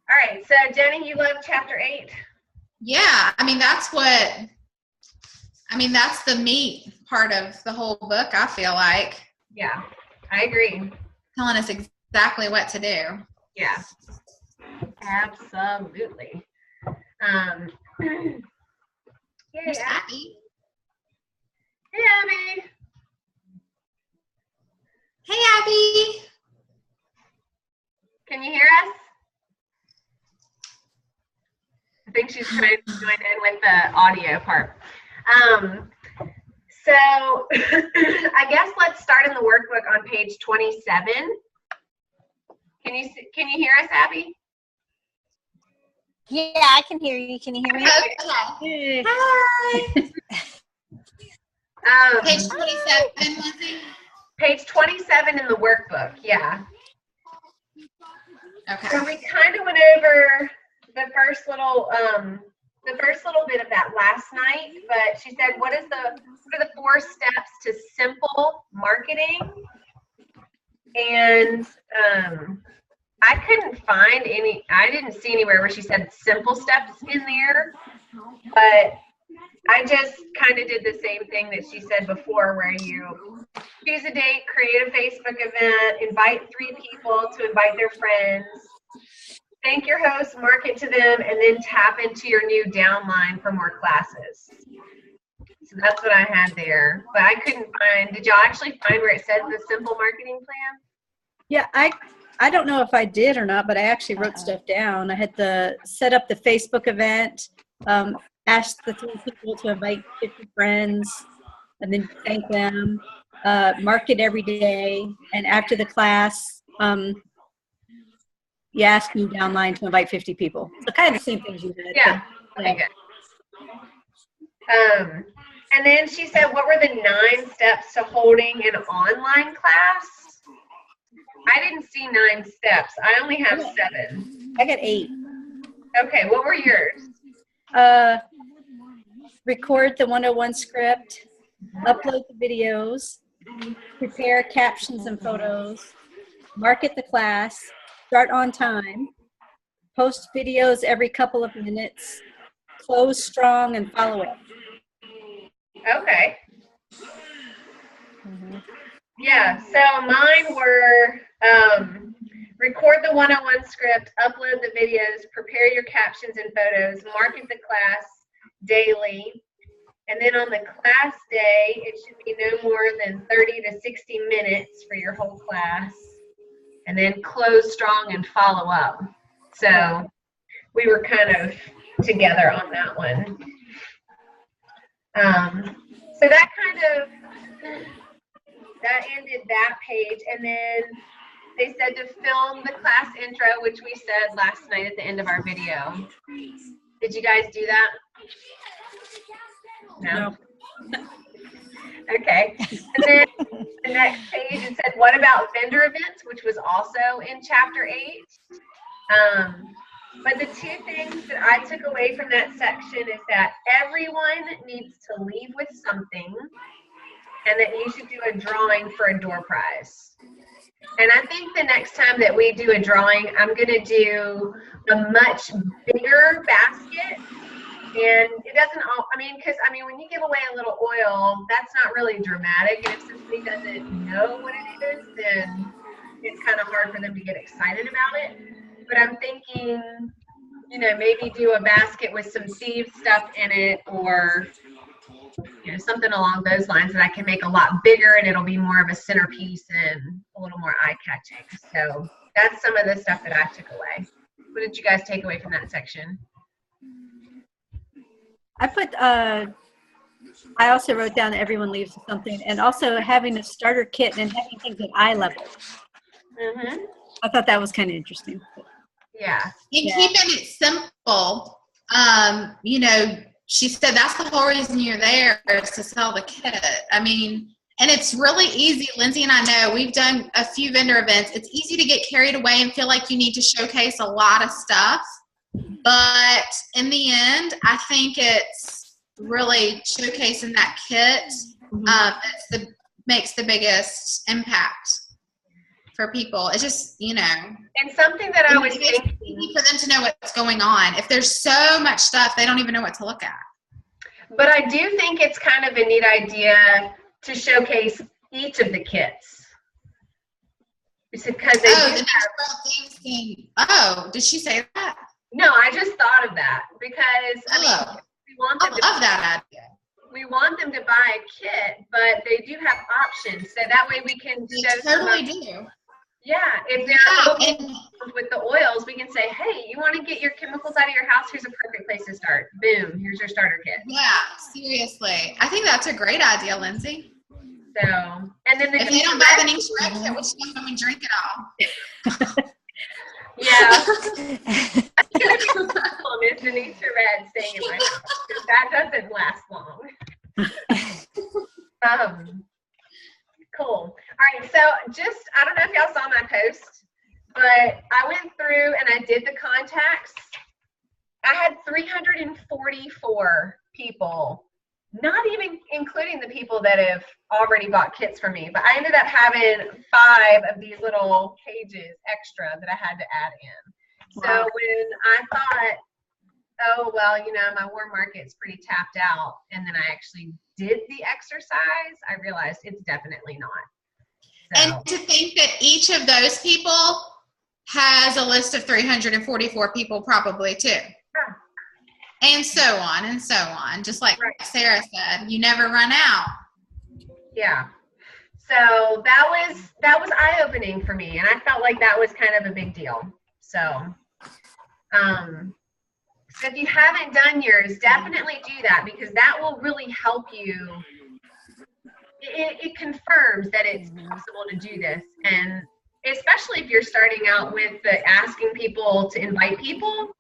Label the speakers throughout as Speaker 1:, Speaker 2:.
Speaker 1: All right, so Jenny, you love chapter 8?
Speaker 2: Yeah, that's the meat part of the whole book, I feel like.
Speaker 1: Yeah, I agree.
Speaker 2: Telling us exactly what to do.
Speaker 1: Yeah, absolutely.
Speaker 2: Here's Abby.
Speaker 1: Hey, Abby.
Speaker 2: Hey, Abby.
Speaker 1: Can you hear us? I think she's trying to join in with the audio part. So I guess let's start in the workbook on page 27. Can you hear us, Abby?
Speaker 3: Yeah, I can hear you. Can you hear me?
Speaker 2: Okay. Hi. Page 27, Lindsay?
Speaker 1: Page 27 in the workbook, yeah.
Speaker 2: Okay.
Speaker 1: So we kind of went over the first little bit of that last night, but she said, what are the 4 steps to simple marketing? And I didn't see anywhere where she said simple steps in there, but I just kind of did the same thing that she said before, where you choose a date, create a Facebook event, invite 3 people to invite their friends, thank your host, market to them, and then tap into your new downline for more classes. So that's what I had there, but I couldn't find, did y'all actually find where it says the simple marketing plan?
Speaker 4: Yeah, I don't know if I did or not, but I actually wrote stuff down. I had to set up the Facebook event, ask the 3 people to invite 50 friends, and then thank them, market every day, and after the class, you ask me downline to invite 50 people. So kind of the same things you had.
Speaker 1: Yeah. Okay, good. And then she said, what were the 9 steps to holding an online class? I didn't see 9 steps. I only have 7.
Speaker 4: I got 8.
Speaker 1: Okay, what were yours?
Speaker 4: Record the 101 script, upload the videos, prepare captions and photos, market the class, start on time, post videos every couple of minutes, close strong, and follow up.
Speaker 1: Okay. Yeah, so mine were record the 101 script, upload the videos, prepare your captions and photos, market the class daily, and then on the class day, it should be no more than 30 to 60 minutes for your whole class, and then close strong and follow up. So we were kind of together on that one. So that ended that page, and then they said to film the class intro, which we said last night at the end of our video. Did you guys do that? No. Okay. And then the next page, it said, what about vendor events, which was also in chapter 8. But the 2 things that I took away from that section is that everyone needs to leave with something, and that you should do a drawing for a door prize. And I think the next time that we do a drawing, I'm going to do a much bigger basket. And it doesn't all, because when you give away a little oil, that's not really dramatic. And if somebody doesn't know what it is, then it's kind of hard for them to get excited about it. But I'm thinking, maybe do a basket with some seed stuff in it, or something along those lines that I can make a lot bigger, and it'll be more of a centerpiece and a little more eye-catching. So that's some of the stuff that I took away. What did you guys take away from that section?
Speaker 4: I also wrote down that everyone leaves with something, and also having a starter kit and having things at eye level.
Speaker 1: Mm-hmm.
Speaker 4: I thought that was kind of interesting.
Speaker 1: Yeah.
Speaker 2: And keeping it simple, she said that's the whole reason you're there, is to sell the kit. And it's really easy. Lindsay and I know, we've done a few vendor events. It's easy to get carried away and feel like you need to showcase a lot of stuff. But in the end, I think it's really showcasing that kit makes the biggest impact. for people. It's just, you know.
Speaker 1: And something that I was thinking,
Speaker 2: easy for them to know what's going on. If there's so much stuff, they don't even know what to look at.
Speaker 1: but I do think it's kind of a neat idea to showcase each of the kits. Because they
Speaker 2: the next things can, did she say that?
Speaker 1: No, I just thought of that because I mean, we want them
Speaker 2: I love that idea.
Speaker 1: We want them to buy a kit, but they do have options, so that way we can
Speaker 2: totally do.
Speaker 1: Yeah, if they're with the oils, we can say, hey, you want to get your chemicals out of your house? Here's a perfect place to start. Boom, here's your starter kit.
Speaker 2: Yeah, seriously. I think that's a great idea, Lindsay.
Speaker 1: So, and then
Speaker 2: if they don't buy the Ning's Red kit, which one when we drink it all?
Speaker 1: Yeah. Is Denise Red staying in my house? Because that doesn't last long. Cool. All right, so I don't know if y'all saw my post, but I went through and I did the contacts. I had 344 people, not even including the people that have already bought kits from me, but I ended up having 5 of these little pages extra that I had to add in. So when I thought, oh, well, you know, my warm market's pretty tapped out, and then I actually did the exercise, I realized it's definitely not. So.
Speaker 2: And to think that each of those people has a list of 344 people probably too.
Speaker 1: Yeah.
Speaker 2: And so on and so on. Just like Sarah said, you never run out.
Speaker 1: Yeah. So that was eye-opening for me, and I felt like that was kind of a big deal. So, so if you haven't done yours, definitely do that, because that will really help you. It confirms that it's possible to do this, and especially if you're starting out with the asking people to invite people,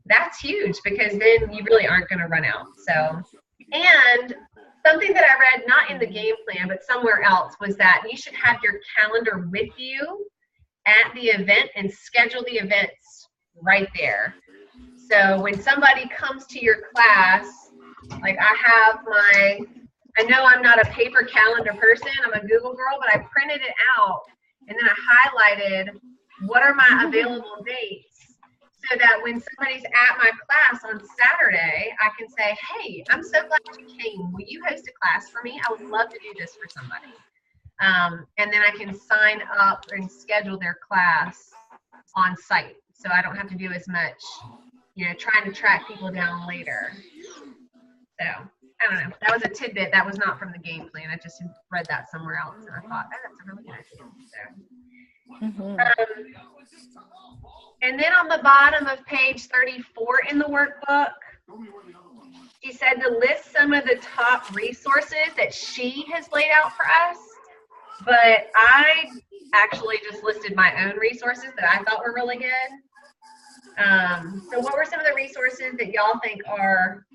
Speaker 1: that's huge, because then you really aren't going to run out. So, and something that I read, not in the game plan, but somewhere else, was that you should have your calendar with you at the event and schedule the events right there. So when somebody comes to your class, like I know I'm not a paper calendar person, I'm a Google girl, but I printed it out and then I highlighted what are my available dates, so that when somebody's at my class on Saturday, I can say, hey, I'm so glad you came. Will you host a class for me? I would love to do this for somebody. And then I can sign up and schedule their class on site, so I don't have to do as much, you know, trying to track people down later. So I don't know. That was a tidbit. That was not from the game plan. I just read that somewhere else, and I thought, oh, that's a really good idea. So, and then on the bottom of page 34 in the workbook, she said to list some of the top resources that she has laid out for us. But I actually just listed my own resources that I thought were really good. So what were some of the resources that y'all think are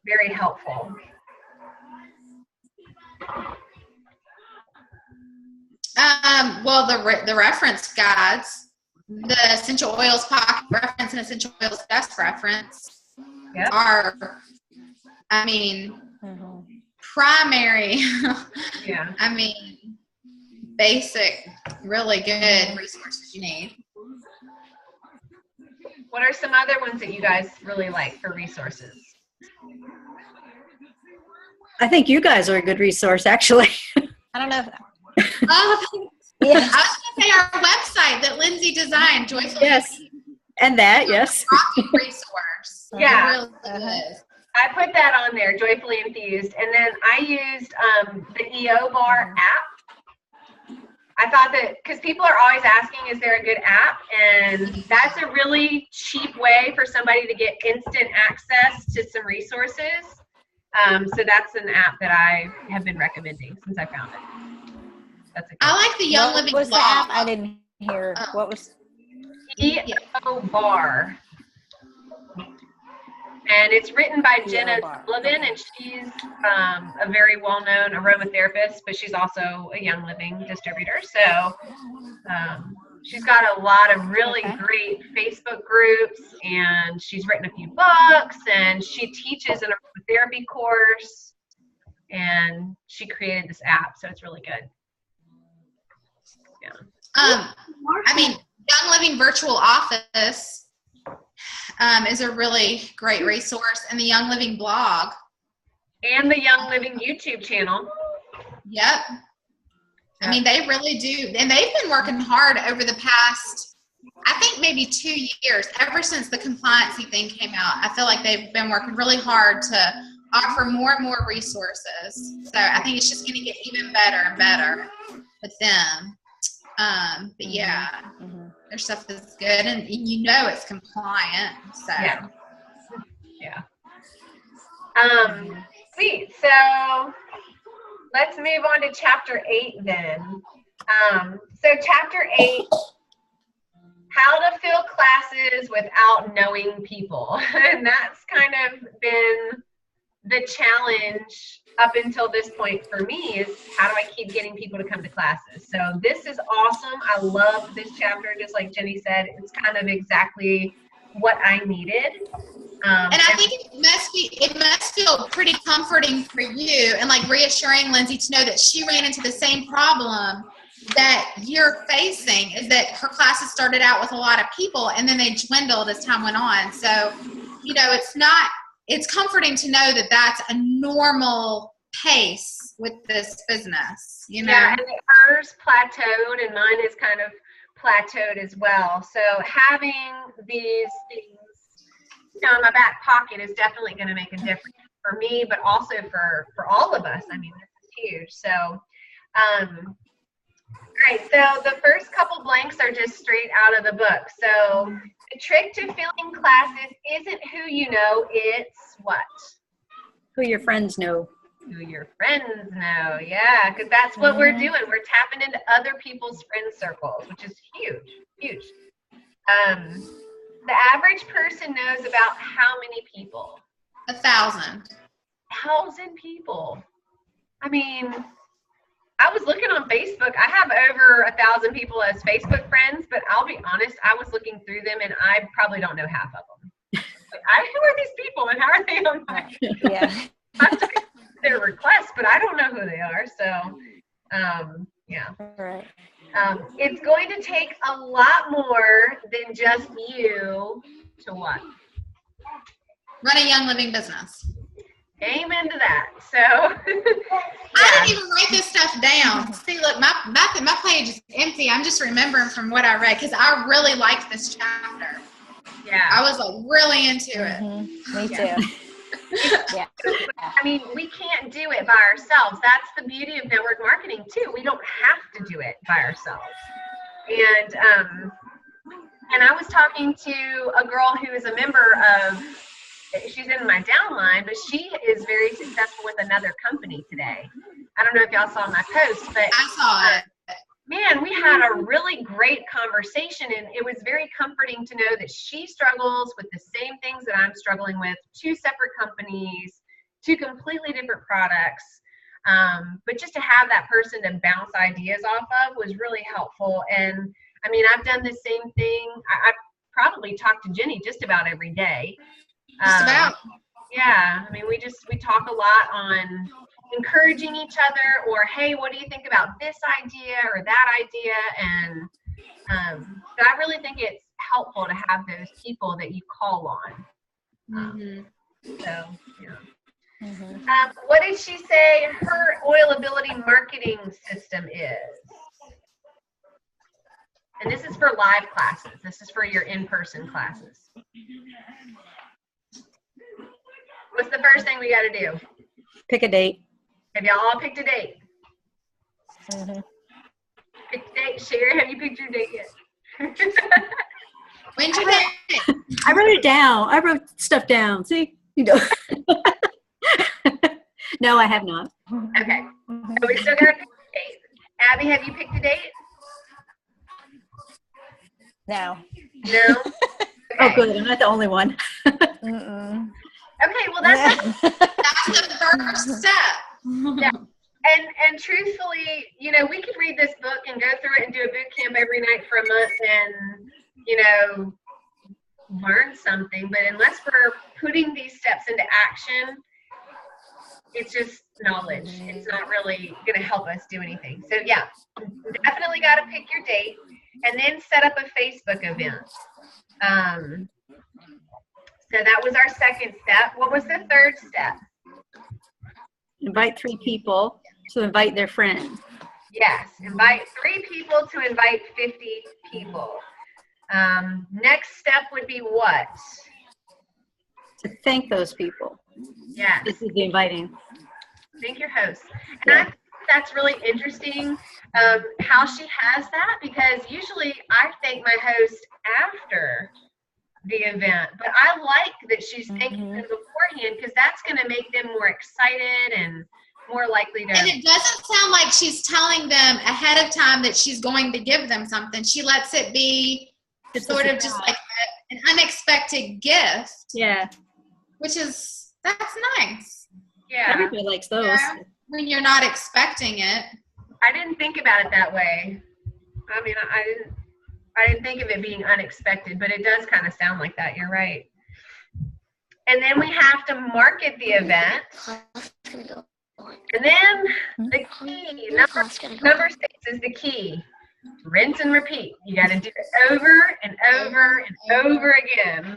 Speaker 1: very helpful?
Speaker 2: Well, the reference guides, the essential oils pocket reference and essential oils best reference are, I mean, primary.
Speaker 1: Yeah.
Speaker 2: I mean, basic, really good resources you need.
Speaker 1: What are some other ones that you guys really like for resources?
Speaker 4: I think you guys are a good resource, actually.
Speaker 3: I don't know.
Speaker 2: Yeah. I was going to say our website that Lindsay designed, Joyful.
Speaker 4: Yes. And that, yes.
Speaker 2: Rocking resource.
Speaker 1: Yeah.
Speaker 2: It really is.
Speaker 1: I put that on there, Joyfully Infused. And then I used the EO Bar app. I thought that, because people are always asking, is there a good app? And that's a really cheap way for somebody to get instant access to some resources. So that's an app that I have been recommending since I found it. That's a
Speaker 2: I like the Young Living
Speaker 3: What's the
Speaker 2: blog.
Speaker 3: app? I didn't hear. What was?
Speaker 1: EO Bar. And it's written by Jenna Sullivan, and she's a very well-known aromatherapist, but she's also a Young Living distributor. So she's got a lot of really great Facebook groups, and she's written a few books, and she teaches an aromatherapy course, and she created this app, so it's really good. Yeah.
Speaker 2: I mean, Young Living Virtual Office is a really great resource, and the Young Living blog.
Speaker 1: And the Young Living YouTube channel.
Speaker 2: Yep. I mean, they really do. And they've been working hard over the past, I think maybe 2 years, ever since the compliancy thing came out. I feel like they've been working really hard to offer more and more resources. So I think it's just going to get even better and better with them. But yeah, their stuff is good, and you know it's compliant. So
Speaker 1: yeah. Sweet. So let's move on to chapter 8 then. So chapter 8, how to fill classes without knowing people. And that's kind of been the challenge up until this point for me, is how do I keep getting people to come to classes? So this is awesome. I love this chapter. Just like Jenny said, it's kind of exactly what I needed.
Speaker 2: And I think it must feel pretty comforting for you and like reassuring Lindsay to know that she ran into the same problem that you're facing, is that her classes started out with a lot of people and then they dwindled as time went on. So, you know, it's comforting to know that that's a normal pace with this business, you know?
Speaker 1: Yeah, and hers plateaued and mine is kind of plateaued as well. So having these things, you know, in my back pocket is definitely going to make a difference for me, but also for all of us. I mean, this is huge. So, great. So the first couple blanks are just straight out of the book. So the trick to filling classes isn't who you know, it's what?
Speaker 4: Who your friends know.
Speaker 1: Who your friends know. Yeah, because that's what we're doing. We're tapping into other people's friend circles, which is huge. The average person knows about how many people?
Speaker 2: 1,000.
Speaker 1: 1,000 people. I mean, I was looking on Facebook. I have over 1,000 people as Facebook friends, but I'll be honest, I was looking through them and I probably don't know half of them. Like, who are these people and how are they on my I took their requests, but I don't know who they are. So, yeah.
Speaker 3: Right.
Speaker 1: It's going to take a lot more than just you to what?
Speaker 2: Run a Young Living business.
Speaker 1: Amen to that. So
Speaker 2: I didn't even write this stuff down. See, look, my page is empty. I'm just remembering from what I read because I really liked this chapter.
Speaker 1: Yeah.
Speaker 2: I was like really into it.
Speaker 3: Me too. Yeah.
Speaker 1: I mean, we can't do it by ourselves. That's the beauty of network marketing too. We don't have to do it by ourselves. And I was talking to a girl who is a member of, she's in my downline, but she is very successful with another company today. I don't know if y'all saw my post, but
Speaker 2: I saw it.
Speaker 1: Man, we had a really great conversation, and it was very comforting to know that she struggles with the same things that I'm struggling with, 2 separate companies, 2 completely different products. But just to have that person to bounce ideas off of was really helpful. And I mean, I've done the same thing. I probably talk to Jenny just about every day.
Speaker 2: Just about.
Speaker 1: Yeah, I mean, we talk a lot on encouraging each other, or hey, what do you think about this idea or that idea? And but I really think it's helpful to have those people that you call on. So yeah. What did she say her Oilability marketing system is? And this is for live classes. This is for your in-person classes. What's the first thing we got to do?
Speaker 4: Pick a date.
Speaker 1: Have y'all all picked a date? Pick a date. Sherry, have you picked your date yet?
Speaker 2: When's your date?
Speaker 4: I wrote it down. I wrote stuff down. See? You know. No, I have not.
Speaker 1: Okay. So we still got to pick a date. Abby, have you picked a date?
Speaker 3: No.
Speaker 1: No? Okay.
Speaker 4: Oh, good. I'm not the only one.
Speaker 1: Okay, well, that's
Speaker 2: the first step.
Speaker 1: Yeah. And truthfully, you know, we could read this book and go through it and do a boot camp every night for a month and, you know, learn something. But unless we're putting these steps into action, it's just knowledge. It's not really going to help us do anything. So yeah, definitely got to pick your date and then set up a Facebook event. So that was our second step. What was the third step?
Speaker 4: Invite 3 people to invite their friends.
Speaker 1: Yes, invite 3 people to invite 50 people. Next step would be what?
Speaker 4: To thank those people.
Speaker 1: Yes.
Speaker 4: This is the inviting.
Speaker 1: Thank your host. And I think that's really interesting how she has that, because usually I thank my host after the event, but I like that she's thanking them beforehand, because that's going to make them more excited and more likely to.
Speaker 2: And it doesn't sound like she's telling them ahead of time that she's going to give them something. She lets it be sort of just like an unexpected gift.
Speaker 4: Yeah.
Speaker 2: That's nice.
Speaker 1: Yeah.
Speaker 4: Everybody likes those.
Speaker 2: Yeah, when you're not expecting it.
Speaker 1: I didn't think about it that way. I mean, I didn't think of it being unexpected, but it does kind of sound like that. You're right. And then we have to market the event. And then the key, number 6 is the key. Rinse and repeat. You got to do it over and over and over again.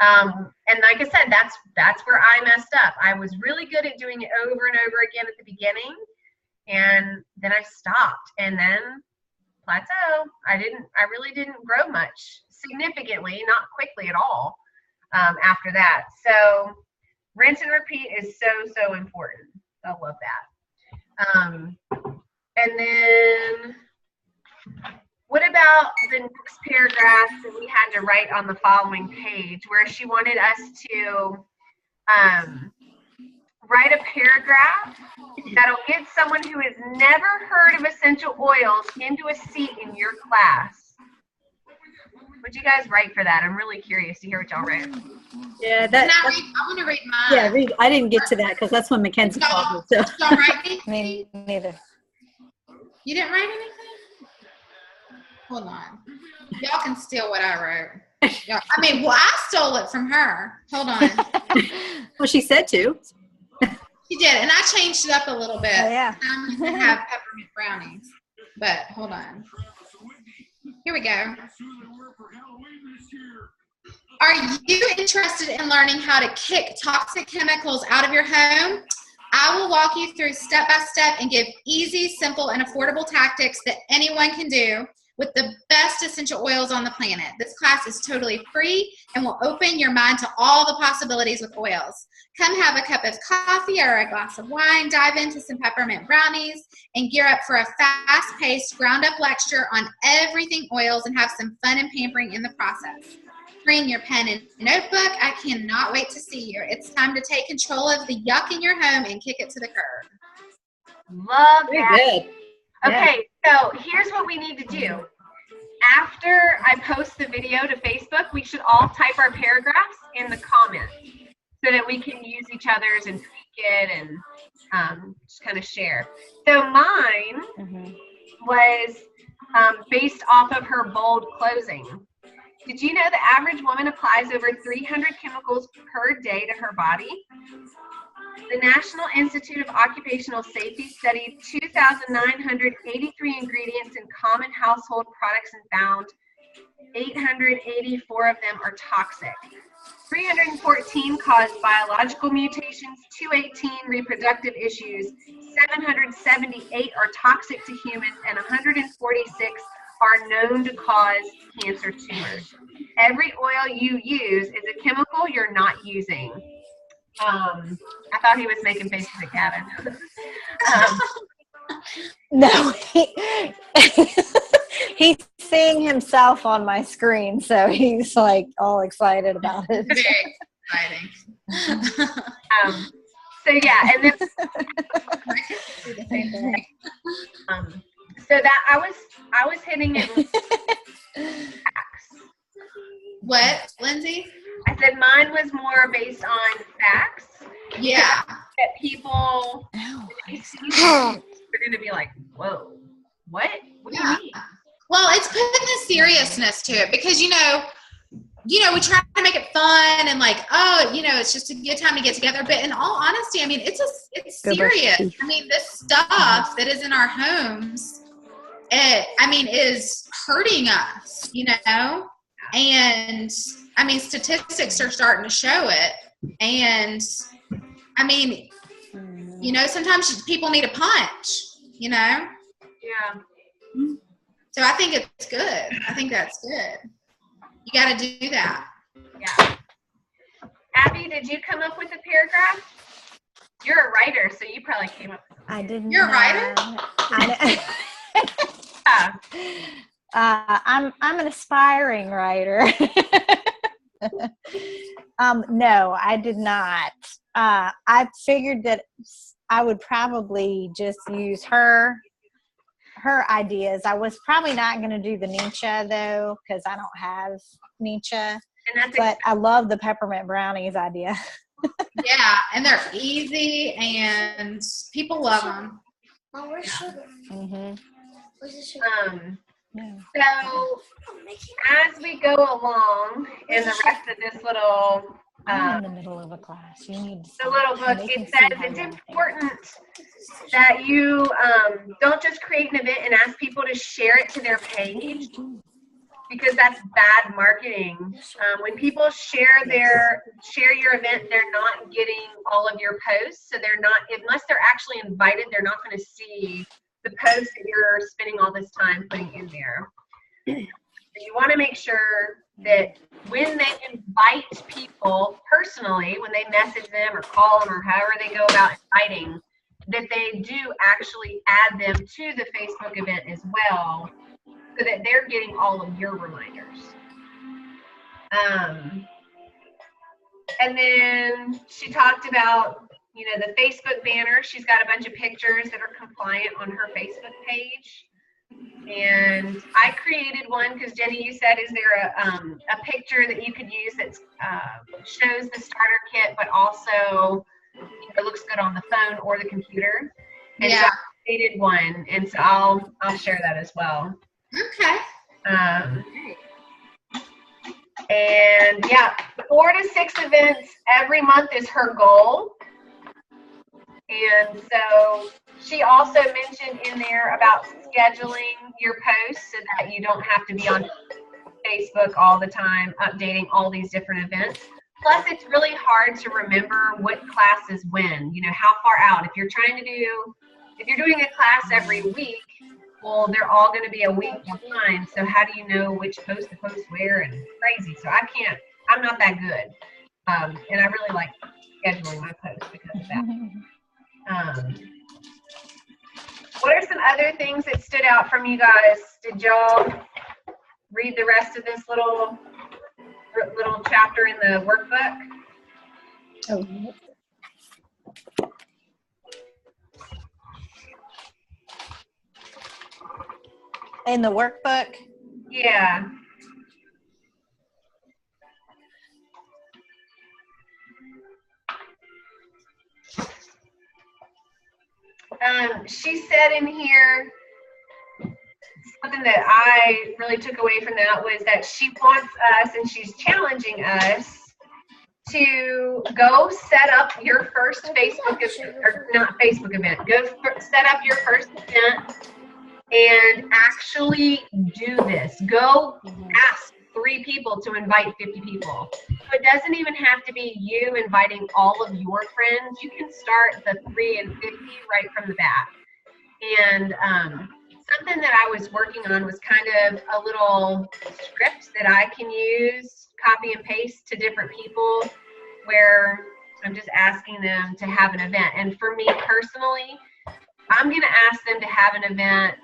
Speaker 1: And like I said, that's where I messed up. I was really good at doing it over and over again at the beginning, and then I stopped, and then plateau. I really didn't grow much significantly, not quickly at all, after that. So rinse and repeat is so important. I love that. And then what about the next paragraph that we had to write on the following page, where she wanted us to write a paragraph that'll get someone who has never heard of essential oils into a seat in your class? What'd you guys write for that? I'm really curious to hear what y'all wrote.
Speaker 4: Yeah,
Speaker 2: I want to read mine.
Speaker 4: Yeah, I didn't get to that because that's when Mackenzie called me. So.
Speaker 2: Don't write anything?
Speaker 3: Me neither.
Speaker 2: You didn't write anything? Hold on. Y'all can steal what I wrote. I stole it from her. Hold on.
Speaker 4: Well, she said to.
Speaker 2: She did, and I changed it up a little bit.
Speaker 3: Oh, yeah.
Speaker 2: I'm going to have peppermint brownies. But hold on. Here we go. Are you interested in learning how to kick toxic chemicals out of your home? I will walk you through step by step and give easy, simple, and affordable tactics that anyone can do with the best essential oils on the planet. This class is totally free and will open your mind to all the possibilities with oils. Come have a cup of coffee or a glass of wine, dive into some peppermint brownies, and gear up for a fast-paced, ground-up lecture on everything oils and have some fun and pampering in the process. Bring your pen and notebook. I cannot wait to see you. It's time to take control of the yuck in your home and kick it to the curb.
Speaker 1: Love
Speaker 4: Very
Speaker 1: that.
Speaker 4: good.
Speaker 1: Okay, so here's what we need to do. After I post the video to Facebook, we should all type our paragraphs in the comments so that we can use each other's and tweak it and just kind of share. So mine was based off of her bold closing. Did you know the average woman applies over 300 chemicals per day to her body? The National Institute of Occupational Safety studied 2,983 ingredients in common household products and found 884 of them are toxic. 314 cause biological mutations, 218 reproductive issues, 778 are toxic to humans, and 146 are known to cause cancer tumors. Every oil you use is a chemical you're not using. I thought he was making faces at Gavin.
Speaker 3: No, he's seeing himself on my screen, so he's like all excited about it.
Speaker 2: Very exciting.
Speaker 1: So yeah, and then so that I was hitting it with facts.
Speaker 2: What, Lindsay?
Speaker 1: I said mine was more based on facts.
Speaker 2: Yeah.
Speaker 1: That people are going to be like, whoa, what? What do you mean?
Speaker 2: Well, it's putting the seriousness to it because, you know, we try to make it fun and like, oh, you know, it's just a good time to get together. But in all honesty, I mean, it's serious. I mean, this stuff that is in our homes, is hurting us, you know? And I mean, statistics are starting to show it. And I mean, you know, sometimes people need a punch, you know?
Speaker 1: Yeah.
Speaker 2: So I think it's good. I think that's good. You got to do that.
Speaker 1: Yeah. Abby, did you come up with a paragraph? You're a writer, so you probably came up with something.
Speaker 3: I didn't.
Speaker 2: You're a writer?
Speaker 1: Yeah.
Speaker 3: I'm an aspiring writer. No, I did not. I figured that I would probably just use her ideas. I was probably not going to do the Nietzsche though, because I don't have Nietzsche. But I love the peppermint brownies idea.
Speaker 2: Yeah, and they're easy, and people love them.
Speaker 5: Oh, where's sugar?
Speaker 3: Mm-hmm.
Speaker 5: Where's the sugar?
Speaker 1: So as we go along in the rest of this little
Speaker 3: I'm in the middle of a class. You need to
Speaker 1: the little book, it says it's important that you don't just create an event and ask people to share it to their page, because that's bad marketing. When people share your event, they're not getting all of your posts, so they're not, unless they're actually invited, they're not going to see the posts that you're spending all this time putting in there. You want to make sure that when they invite people personally, when they message them or call them or however they go about inviting, that they do actually add them to the Facebook event as well, so that they're getting all of your reminders. And then she talked about, you know, the Facebook banner. She's got a bunch of pictures that are compliant on her Facebook page. And I created one because Jenny, you said, is there a picture that you could use that shows the starter kit, but also it looks good on the phone or the computer? And so I created one, and so I'll share that as well.
Speaker 2: Okay.
Speaker 1: And yeah, 4 to 6 events every month is her goal. And so she also mentioned in there about scheduling your posts so that you don't have to be on Facebook all the time updating all these different events. Plus, it's really hard to remember what class is when, you know, how far out. If you're doing a class every week, well, they're all going to be a week behind. So how do you know which post to post where, and crazy. So I'm not that good. And I really like scheduling my posts because of that. What are some other things that stood out from you guys? Did y'all read the rest of this little chapter in the workbook?
Speaker 3: Oh. In the workbook?
Speaker 1: Yeah. She said in here, something that I really took away from that was that she wants us, and she's challenging us, to go set up your first Facebook event, or not Facebook event, go set up your first event and actually do this. Go ask 3 people to invite 50 people. So it doesn't even have to be you inviting all of your friends. You can start the 3 and 50 right from the bat. And something that I was working on was kind of a little script that I can use, copy and paste to different people, where I'm just asking them to have an event. And for me personally, I'm going to ask them to have an event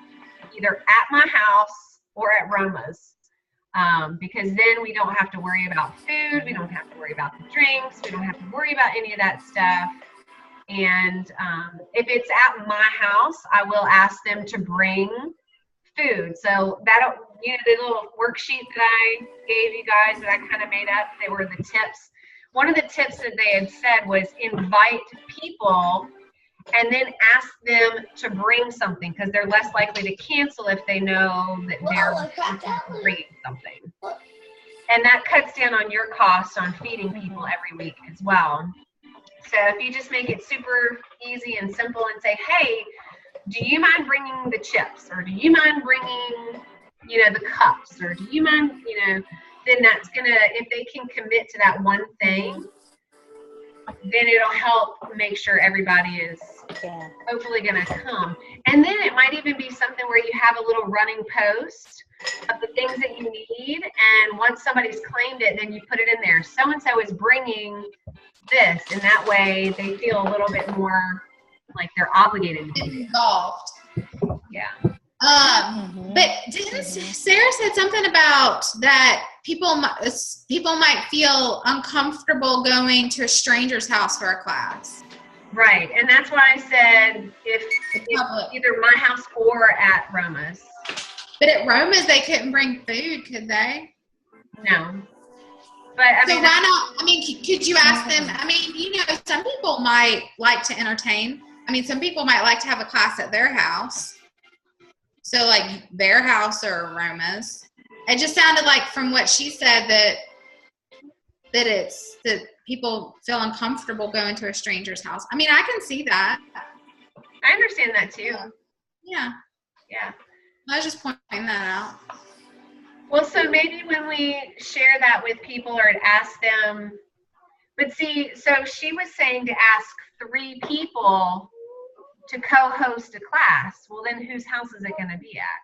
Speaker 1: either at my house or at Roma's, because then we don't have to worry about food, we don't have to worry about the drinks, we don't have to worry about any of that stuff. And if it's at my house, I will ask them to bring food. So that, you know, the little worksheet that I gave you guys that I kind of made up, they were the tips. One of the tips that they had said was invite people and then ask them to bring something, because they're less likely to cancel if they know that they're bringing something. And that cuts down on your cost on feeding people every week as well. So if you just make it super easy and simple and say, hey, do you mind bringing the chips? Or do you mind bringing, the cups? Or do you mind, then that's going to, if they can commit to that one thing, then it'll help make sure everybody is hopefully going to come. And then it might even be something where you have a little running post of the things that you need. And once somebody's claimed it, then you put it in there. So-and-so is bringing this. And that way they feel a little bit more like they're obligated to be
Speaker 2: involved.
Speaker 1: Yeah.
Speaker 2: But didn't Sarah said something about that people might feel uncomfortable going to a stranger's house for a class.
Speaker 1: Right, and that's why I said if either my house or at Roma's.
Speaker 2: But at Roma's, they couldn't bring food, could they?
Speaker 1: No. But
Speaker 2: why not? I mean, could you ask them? I mean, some people might like to entertain. I mean, some people might like to have a class at their house. So, like, their house or Roma's. It just sounded like from what she said that people feel uncomfortable going to a stranger's house. I mean, I can see that.
Speaker 1: I understand that too.
Speaker 2: Yeah.
Speaker 1: Yeah.
Speaker 2: I was just pointing that out.
Speaker 1: Well, so maybe when we share that with people or ask them, but see, so she was saying to ask 3 people to co-host a class. Well, then whose house is it going to be at?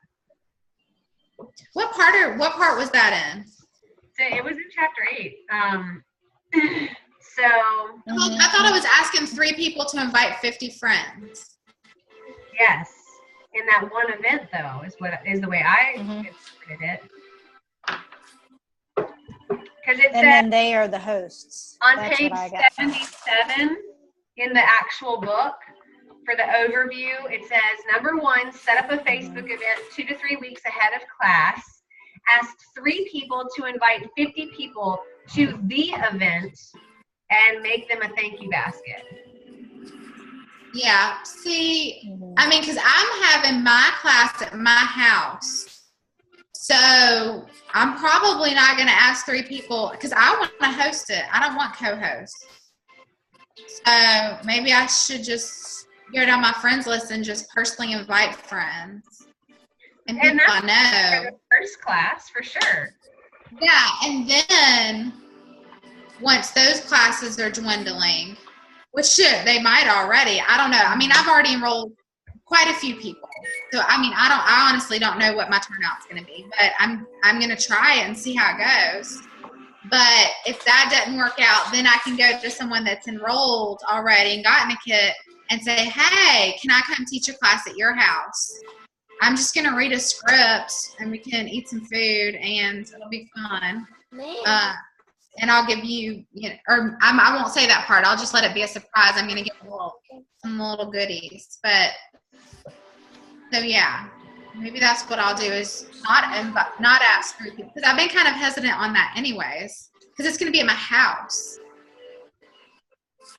Speaker 2: What part was that in?
Speaker 1: So it was in chapter 8. So
Speaker 2: I thought I was asking 3 people to invite 50 friends.
Speaker 1: Yes, in that one event though is the way I interpreted it. Because it said,
Speaker 3: then they are the hosts.
Speaker 1: On
Speaker 3: That's
Speaker 1: page 77 in the actual book, for the overview, it says, number 1, set up a Facebook event 2 to 3 weeks ahead of class. Ask 3 people to invite 50 people to the event and make them a thank you basket.
Speaker 2: Yeah. See, I mean, because I'm having my class at my house. So I'm probably not going to ask 3 people because I want to host it. I don't want co-hosts. So maybe I should just go down my friends list and just personally invite friends. And people I know.
Speaker 1: For the first class, for sure.
Speaker 2: Yeah, and then once those classes are dwindling, which they might already. I don't know. I mean, I've already enrolled quite a few people. So, I mean, I honestly don't know what my turnout's going to be, but I'm going to try it and see how it goes. But if that doesn't work out, then I can go to someone that's enrolled already and gotten a kit and say, hey, can I come teach a class at your house? I'm just going to read a script and we can eat some food and it'll be fun. And I'll give you, or I won't say that part. I'll just let it be a surprise. I'm going to give some little goodies. But, so yeah, maybe that's what I'll do is not ask 3 people. Because I've been kind of hesitant on that anyways. Because it's going to be at my house.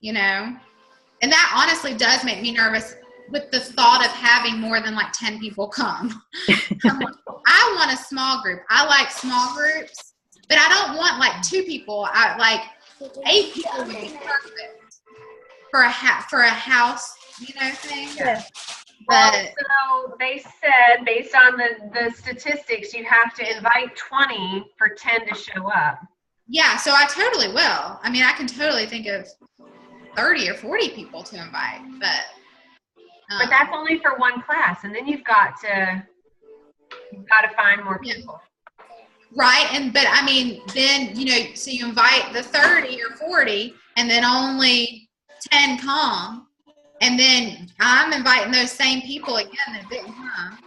Speaker 2: And that honestly does make me nervous with the thought of having more than like 10 people come. I want a small group. I like small groups, but I don't want like 2 people. I like 8 people would be perfect for a house, thing.
Speaker 3: Yeah.
Speaker 2: But
Speaker 1: so they said based on the statistics, you have to invite 20 for 10 to show up.
Speaker 2: Yeah, so I totally will. I mean, I can totally think of 30 or 40 people to invite, but
Speaker 1: that's only for one class, and then you've got to find more people.
Speaker 2: Right, but I mean, then so you invite the 30 or 40, and then only 10 come, and then I'm inviting those same people again that didn't come.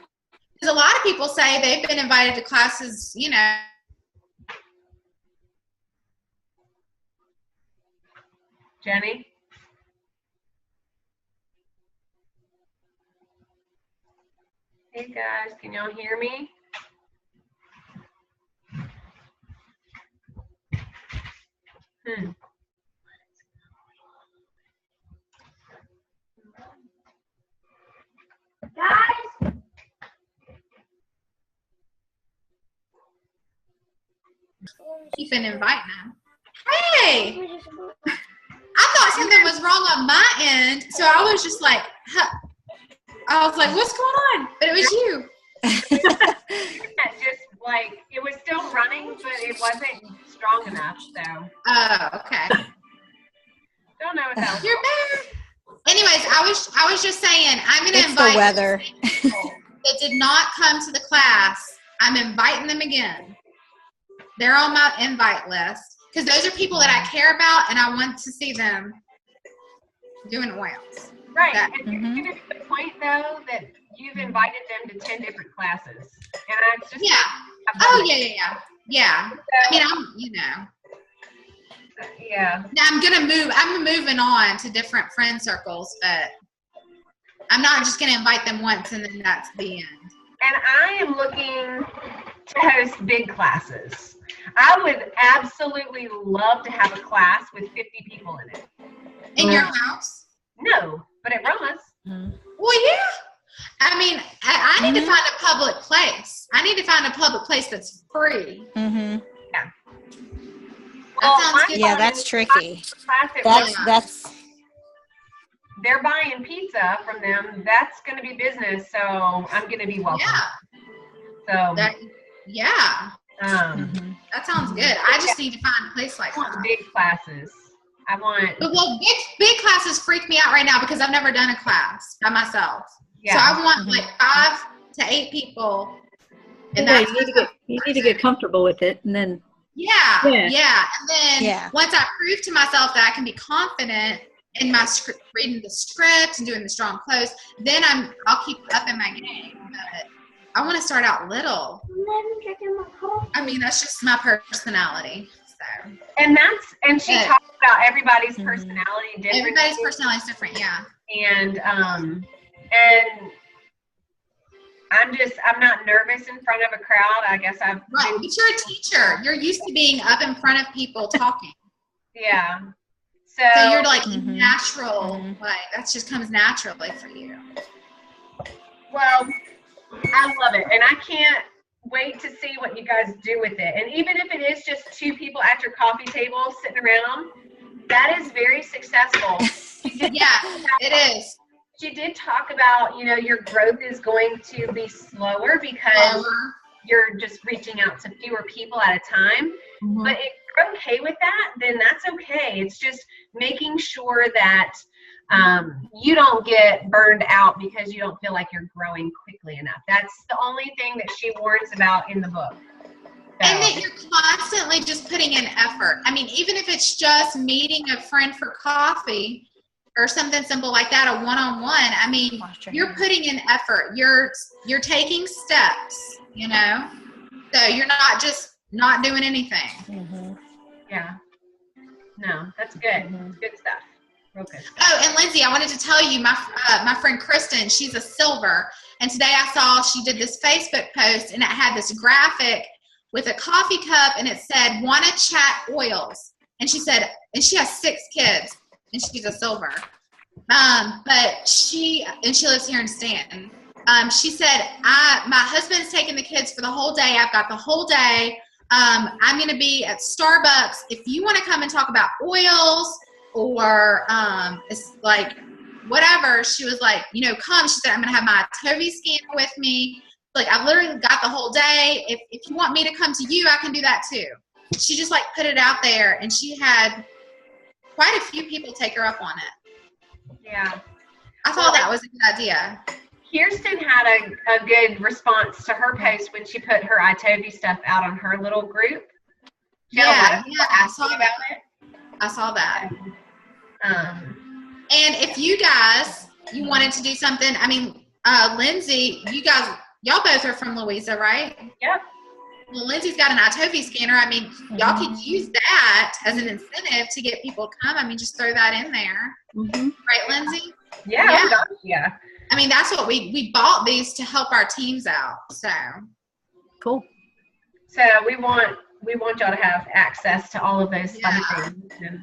Speaker 2: Because a lot of people say they've been invited to classes,
Speaker 1: Jenny? Hey guys, can y'all hear me? Guys?
Speaker 2: Keep inviting them. Hey! I thought something was wrong on my end, so I was just like, I was like, what's going on? But it was you.
Speaker 1: Just like, it was still running, but it wasn't strong enough, so.
Speaker 2: Oh, okay.
Speaker 1: Don't know what that was.
Speaker 2: You're back. Anyways, I was just saying, I'm going to
Speaker 3: It's
Speaker 2: invite
Speaker 3: the weather.
Speaker 2: people that did not come to the class. I'm inviting them again. They're on my invite list because those are people that I care about and I want to see them doing oils.
Speaker 1: Right.
Speaker 2: That,
Speaker 1: and you're going to be the point, though, that you've invited them to 10 different classes. And I just.
Speaker 2: yeah. Oh, yeah. Yeah. I mean,
Speaker 1: Yeah.
Speaker 2: I'm moving on to different friend circles, but I'm not just going to invite them once and then that's the end.
Speaker 1: And I am looking to host big classes. I would absolutely love to have a class with 50 people in it.
Speaker 2: In your house?
Speaker 1: No, but at Roma's.
Speaker 2: Well, yeah. I mean, I need to find a public place. I need to find a public place that's free.
Speaker 3: Mm-hmm.
Speaker 1: Yeah.
Speaker 2: That sounds good.
Speaker 3: Yeah, that's tricky. That's.
Speaker 1: They're buying pizza from them. That's going to be business, so I'm going to be welcome.
Speaker 2: Yeah.
Speaker 1: So.
Speaker 2: Yeah. That sounds good. I just need to find a place like
Speaker 1: I want
Speaker 2: that.
Speaker 1: big classes.
Speaker 2: Well, big classes freak me out right now because I've never done a class by myself.
Speaker 1: Yeah.
Speaker 2: So I want like 5 to 8 people. And
Speaker 4: you need to get comfortable with it, and then.
Speaker 2: Yeah. And then once I prove to myself that I can be confident in my reading the script and doing the strong close, then I'll keep up in my game. But I want to start out little. I mean, that's just my personality. So.
Speaker 1: And she talks about everybody's personality different.
Speaker 2: Everybody's personality is different, yeah.
Speaker 1: And I'm not nervous in front of a crowd. I guess I've
Speaker 2: right. But you're a teacher. You're used to being up in front of people talking.
Speaker 1: Yeah.
Speaker 2: So you're like natural. Like that just comes naturally for you.
Speaker 1: Well, I love it, and I can't wait to see what you guys do with it. And even if it is just 2 people at your coffee table sitting around, that is very successful.
Speaker 2: Yeah, it is.
Speaker 1: She did talk about, your growth is going to be slower because you're just reaching out to fewer people at a time. But if you're okay with that, then that's okay. It's just making sure that you don't get burned out because you don't feel like you're growing quickly enough. That's the only thing that she warns about in the book. So.
Speaker 2: And that you're constantly just putting in effort. I mean, even if it's just meeting a friend for coffee or something simple like that, a one-on-one, I mean, you're putting in effort. You're taking steps, So you're not just not doing anything.
Speaker 1: Yeah. No, that's good. Good stuff. Real good stuff.
Speaker 2: Oh, and Lindsay, I wanted to tell you, my friend Kristen, she's a silver. And today I saw she did this Facebook post, and it had this graphic with a coffee cup, and it said, "Wanna chat oils?" And she said, and she has 6 kids, and she's a silver. But she lives here in Stanton. She said, my husband's taking the kids for the whole day. I've got the whole day. I'm going to be at Starbucks. If you want to come and talk about oils or it's like whatever, she was like, come. She said, I'm going to have my Toby scanner with me. Like, I've literally got the whole day. If you want me to come to you, I can do that too. She just like put it out there, and she had quite a few people take her up on it.
Speaker 1: Yeah.
Speaker 2: I thought that was a good idea.
Speaker 1: Kirsten had a good response to her post when she put her iToby stuff out on her little group.
Speaker 2: Yeah, I saw
Speaker 1: about
Speaker 2: that.
Speaker 1: it.
Speaker 2: I saw that. And if you guys, you wanted to do something, I mean, Lindsay, y'all both are from Louisa, right?
Speaker 1: Yep.
Speaker 2: Well, Lindsay's got an iToby scanner. I mean, y'all could use that as an incentive to get people to come. I mean, just throw that in there. Right, Lindsay?
Speaker 1: Yeah.
Speaker 2: I mean, that's what we bought these to help our teams out. So
Speaker 4: cool.
Speaker 1: So we want y'all to have access to all of those other things. And,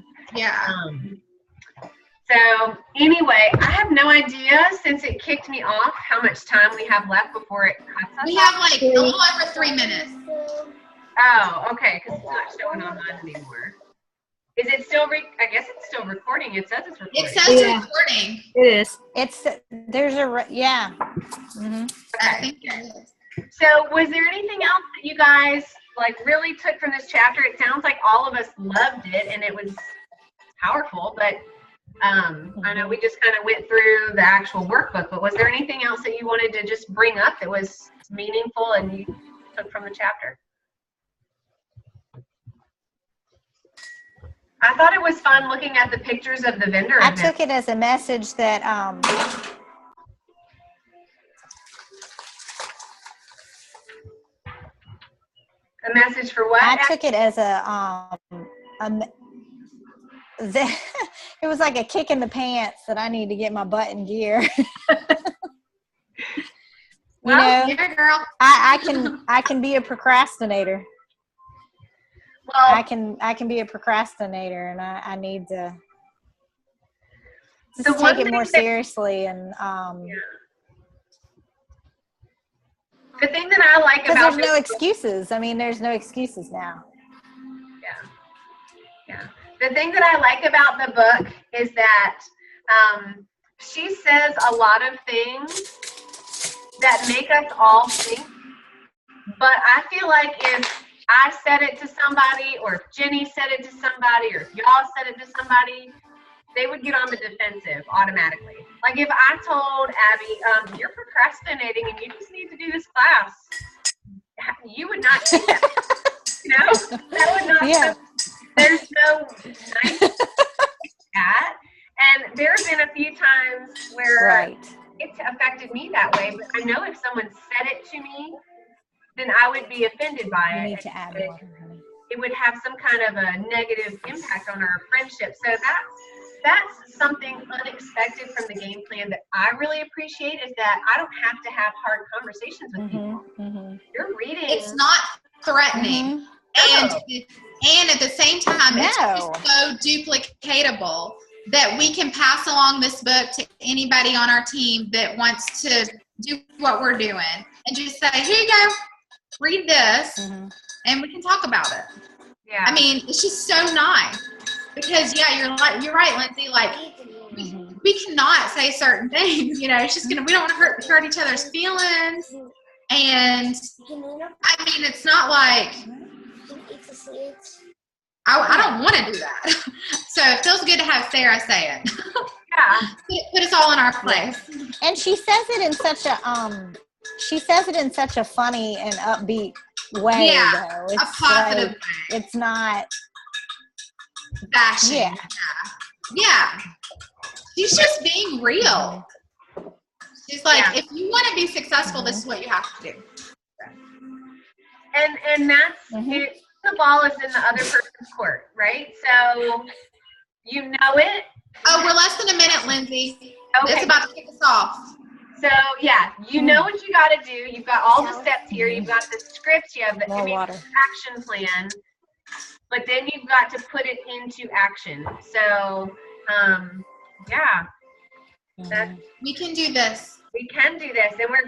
Speaker 1: so anyway, I have no idea since it kicked me off how much time we have left before it cuts us.
Speaker 2: We have like a little over 3 minutes.
Speaker 1: Oh, okay, because it's not showing online anymore. Is it still? I guess it's still recording. It says it's recording.
Speaker 2: It says
Speaker 4: Yeah.
Speaker 2: recording.
Speaker 4: It is.
Speaker 3: There's a yeah. Mm-hmm.
Speaker 2: I
Speaker 1: Okay.
Speaker 2: think it is.
Speaker 1: So, was there anything else that you guys like really took from this chapter? It sounds like all of us loved it, and it was powerful. But I know we just kind of went through the actual workbook. But was there anything else that you wanted to just bring up that was meaningful and you took from the chapter? I thought it was fun looking at the pictures of the vendor
Speaker 3: I
Speaker 1: event.
Speaker 3: took it as a message that
Speaker 1: A message for what?
Speaker 3: I took it as it was like a kick in the pants that I need to get my butt in gear.
Speaker 1: Well,
Speaker 2: Yeah, girl.
Speaker 3: I can be a procrastinator.
Speaker 1: well,
Speaker 3: I can be a procrastinator, and I need to
Speaker 1: The
Speaker 3: just
Speaker 1: one
Speaker 3: take it more
Speaker 1: thing that-
Speaker 3: seriously. And
Speaker 1: the thing that I like
Speaker 3: because
Speaker 1: about
Speaker 3: there's no excuses. I mean, there's no excuses now.
Speaker 1: Yeah. The thing that I like about the book is that she says a lot of things that make us all think. But I feel like if I said it to somebody, or if Jenny said it to somebody, or if y'all said it to somebody, they would get on the defensive automatically. Like if I told Abby, you're procrastinating and you just need to do this class, you would not do that. You know? That would not.
Speaker 3: Yeah.
Speaker 1: There's no nice that. And there have been a few times where
Speaker 3: Right.
Speaker 1: it's affected me that way. But I know if someone said it to me, then I would be offended by
Speaker 3: You
Speaker 1: it.
Speaker 3: need to add water, honey.
Speaker 1: It would have some kind of a negative impact on our friendship. So that's something unexpected from the game plan that I really appreciate, is that I don't have to have hard conversations with people.
Speaker 3: Mm-hmm.
Speaker 1: You're reading.
Speaker 2: It's not threatening.
Speaker 3: Mm-hmm.
Speaker 2: And at the same time, it's
Speaker 3: No.
Speaker 2: just so duplicatable that we can pass along this book to anybody on our team that wants to do what we're doing, and just say, here you go, read this,
Speaker 3: Mm-hmm.
Speaker 2: and we can talk about it.
Speaker 1: Yeah.
Speaker 2: I mean, it's just so nice because you're right, Lindsay. Like we cannot say certain things. You know, it's just we don't want to hurt each other's feelings. And I mean, it's not like I don't want to do that. So it feels good to have Sarah say it.
Speaker 1: Yeah.
Speaker 2: Put us all in our place.
Speaker 3: And she says it in such a funny and upbeat way.
Speaker 2: Yeah,
Speaker 3: though.
Speaker 2: a
Speaker 3: It's
Speaker 2: positive
Speaker 3: like,
Speaker 2: way.
Speaker 3: it's not.
Speaker 2: Bashing.
Speaker 3: Yeah.
Speaker 2: Yeah. She's just being real. She's like, if you want to be successful, this is what you have to do.
Speaker 1: And that's it. The ball is in the other person's court, right? So you know it.
Speaker 2: Oh, we're less than a minute, Lindsay.
Speaker 1: Okay.
Speaker 2: It's about to kick us off.
Speaker 1: So yeah, you know what you got to do. You've got all the steps here. You've got the script. You have the
Speaker 3: More water.
Speaker 1: action plan. But then you've got to put it into action. So yeah,
Speaker 2: We can do this.
Speaker 1: we can do this, and we're